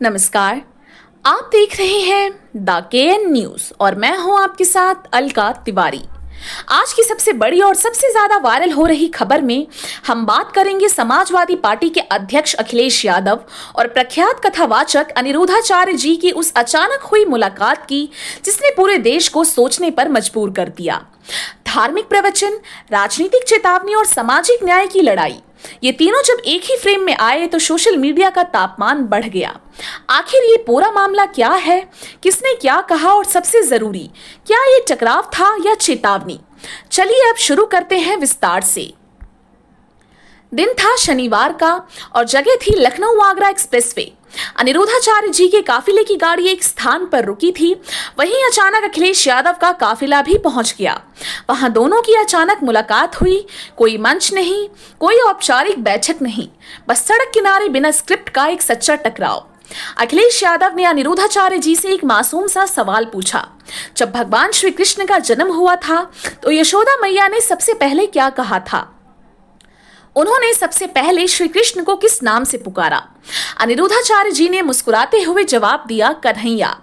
नमस्कार। आप देख रहे हैं द केएन न्यूज और मैं हूं आपके साथ अलका तिवारी। आज की सबसे बड़ी और सबसे ज्यादा वायरल हो रही खबर में हम बात करेंगे समाजवादी पार्टी के अध्यक्ष अखिलेश यादव और प्रख्यात कथावाचक अनिरुद्धाचार्य जी की उस अचानक हुई मुलाकात की जिसने पूरे देश को सोचने पर मजबूर कर दिया। धार्मिक प्रवचन, राजनीतिक चेतावनी और सामाजिक न्याय की लड़ाई, ये तीनों जब एक ही फ्रेम में आए तो सोशल मीडिया का तापमान बढ़ गया। आखिर ये पूरा मामला क्या है, किसने क्या कहा और सबसे जरूरी, क्या ये टकराव था या चेतावनी? चलिए अब शुरू करते हैं विस्तार से। दिन था शनिवार का और जगह थी लखनऊ आगरा एक्सप्रेसवे। अनिरुद्धाचार्य जी के काफिले की गाड़ी एक स्थान पर रुकी थी। वहीं अचानक अखिलेश यादव का काफिला भी पहुंच गया। वहां दोनों की अचानक मुलाकात हुई। कोई मंच नहीं, कोई औपचारिक बैठक नहीं, बस सड़क किनारे बिना स्क्रिप्ट का एक सच्चा टकराव। अखिलेश यादव ने अनिरुद्धाचार्य जी से एक मासूम सा सवाल पूछा। जब भगवान श्री कृष्ण का जन्म हुआ था तो यशोदा मैया ने सबसे पहले क्या कहा था? उन्होंने सबसे पहले श्री कृष्ण को किस नाम से पुकारा? अनिरुद्धाचार्य जी ने मुस्कुराते हुए जवाब दिया, कन्हैया।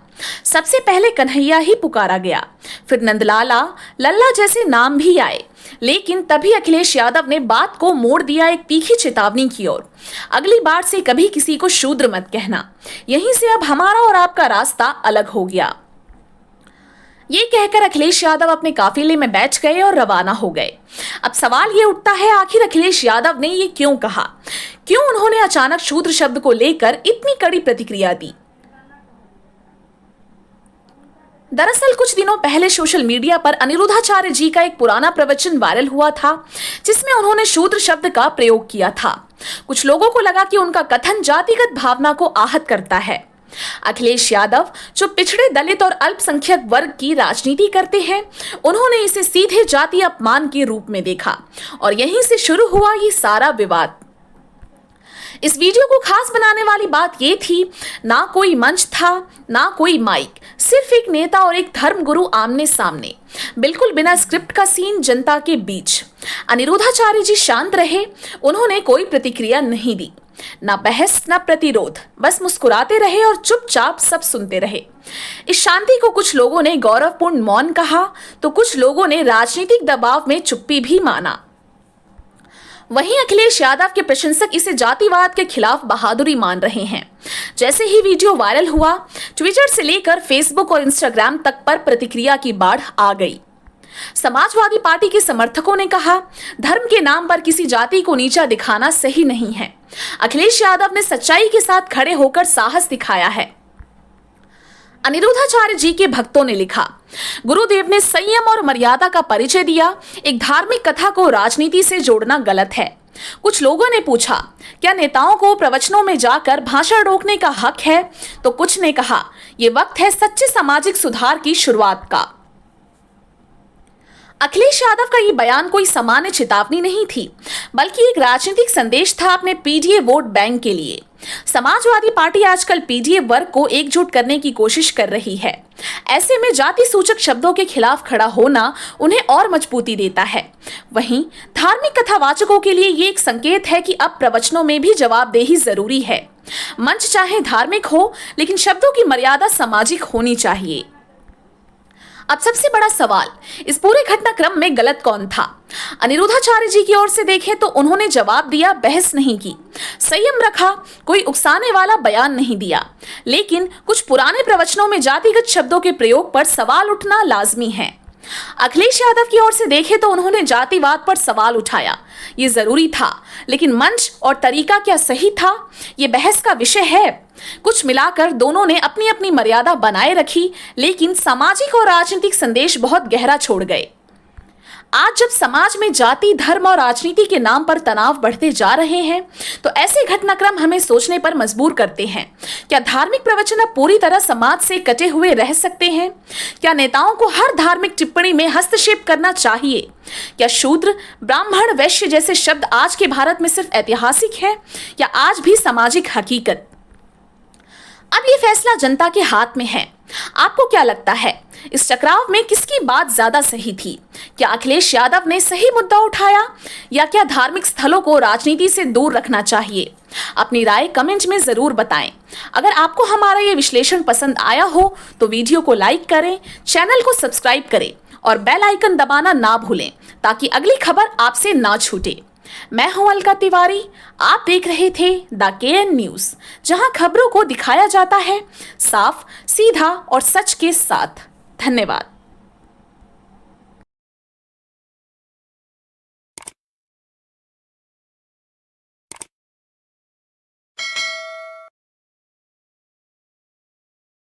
सबसे पहले कन्हैया ही पुकारा गया, फिर नंदलाला, लल्ला जैसे नाम भी आए। लेकिन तभी अखिलेश यादव ने बात को मोड़ दिया एक तीखी चेतावनी की ओर। अगली बार से कभी किसी को शूद्र मत कहना। यहीं से अब हमारा और आपका रास्ता अलग हो गया। ये कहकर अखिलेश यादव अपने काफिले में बैठ गए और रवाना हो गए। अब सवाल ये उठता है, आखिर अखिलेश यादव ने ये क्यों कहा? क्यों उन्होंने अचानक शूद्र शब्द को लेकर इतनी कड़ी प्रतिक्रिया दी? दरअसल कुछ दिनों पहले सोशल मीडिया पर अनिरुद्धाचार्य जी का एक पुराना प्रवचन वायरल हुआ था जिसमें उन्होंने शूद्र शब्द का प्रयोग किया था। कुछ लोगों को लगा कि उनका कथन जातिगत भावना को आहत करता है। अखिलेश यादव जो पिछड़े, दलित और अल्पसंख्यक वर्ग की राजनीति करते हैं, उन्होंने इसे सीधे जाति अपमान के रूप में देखा और यहीं से शुरू हुआ ये सारा विवाद। इस वीडियो को खास बनाने वाली बात ये थी, ना कोई मंच था, ना कोई माइक, सिर्फ एक नेता और एक धर्मगुरु आमने सामने, बिल्कुल बिना स्क्रिप्ट का सीन जनता के बीच। अनिरुद्धाचार्य जी शांत रहे, उन्होंने कोई प्रतिक्रिया नहीं दी, ना बहस ना प्रतिरोध, बस मुस्कुराते रहे और चुपचाप सब सुनते रहे। इस शांति को कुछ लोगों ने गौरवपूर्ण मौन कहा तो कुछ लोगों ने राजनीतिक दबाव में चुप्पी भी माना। वहीं अखिलेश यादव के प्रशंसक इसे जातिवाद के खिलाफ बहादुरी मान रहे हैं। जैसे ही वीडियो वायरल हुआ, ट्विटर से लेकर फेसबुक और इंस्टाग्राम तक पर प्रतिक्रिया की बाढ़ आ गई। समाजवादी पार्टी के समर्थकों ने कहा, धर्म के नाम पर किसी जाति को नीचा दिखाना सही नहीं है। अखिलेश यादव ने सच्चाई के साथ खड़े होकर साहस दिखाया है। अनिरुद्धाचार्य जी के भक्तों ने लिखा, गुरुदेव ने संयम और मर्यादा का परिचय दिया। एक धार्मिक कथा को राजनीति से जोड़ना गलत है। कुछ लोगों ने पूछा, क्या नेताओं को प्रवचनों में जाकर भाषण रोकने का हक है? तो कुछ ने कहा, यह वक्त है सच्चे सामाजिक सुधार की शुरुआत का। अखिलेश यादव का ये बयान कोई सामान्य चेतावनी नहीं थी, बल्कि एक राजनीतिक संदेश था अपने पीडीए वोट बैंक के लिए। समाजवादी पार्टी आजकल पीडीए वर्ग को एकजुट करने की कोशिश कर रही है। ऐसे में जाति सूचक शब्दों के खिलाफ खड़ा होना उन्हें और मजबूती देता है। वहीं धार्मिक कथावाचकों के लिए ये एक संकेत है कि अब प्रवचनों में भी जवाबदेही जरूरी है। मंच चाहे धार्मिक हो, लेकिन शब्दों की मर्यादा सामाजिक होनी चाहिए। अब सबसे बड़ा सवाल, इस पूरे घटनाक्रम में गलत कौन था? अनिरुद्धाचार्य जी की ओर से देखें तो उन्होंने जवाब दिया, बहस नहीं की, संयम रखा, कोई उकसाने वाला बयान नहीं दिया। लेकिन कुछ पुराने प्रवचनों में जातिगत शब्दों के प्रयोग पर सवाल उठना लाजमी है। अखिलेश यादव की ओर से देखें तो उन्होंने जातिवाद पर सवाल उठाया, ये जरूरी था, लेकिन मंच और तरीका क्या सही था, ये बहस का विषय है। कुछ मिलाकर दोनों ने अपनी अपनी मर्यादा बनाए रखी, लेकिन सामाजिक और राजनीतिक संदेश बहुत गहरा छोड़ गए। आज जब समाज में जाति, धर्म और राजनीति के नाम पर तनाव बढ़ते जा रहे हैं, तो ऐसे घटनाक्रम हमें सोचने पर मजबूर करते हैं। क्या धार्मिक प्रवचन अब पूरी तरह समाज से कटे हुए रह सकते हैं? क्या नेताओं को हर धार्मिक टिप्पणी में हस्तक्षेप करना चाहिए? क्या शूद्र, ब्राह्मण, वैश्य जैसे शब्द आज के भारत में सिर्फ ऐतिहासिक है या आज भी सामाजिक हकीकत? अब ये फैसला जनता के हाथ में है। आपको क्या लगता है, इस टकराव में किसकी बात ज्यादा सही थी? क्या अखिलेश यादव ने सही मुद्दा उठाया या क्या धार्मिक स्थलों को राजनीति से दूर रखना चाहिए? अपनी राय कमेंट में जरूर बताएं। अगर आपको हमारा ये विश्लेषण पसंद आया हो तो वीडियो को लाइक करें, चैनल को सब्सक्राइब करें और बेल आइकन दबाना ना भूलें ताकि अगली खबर आपसे ना छूटे। मैं हूं अलका तिवारी, आप देख रहे थे द केएन न्यूज, जहां खबरों को दिखाया जाता है साफ, सीधा और सच के साथ। धन्यवाद।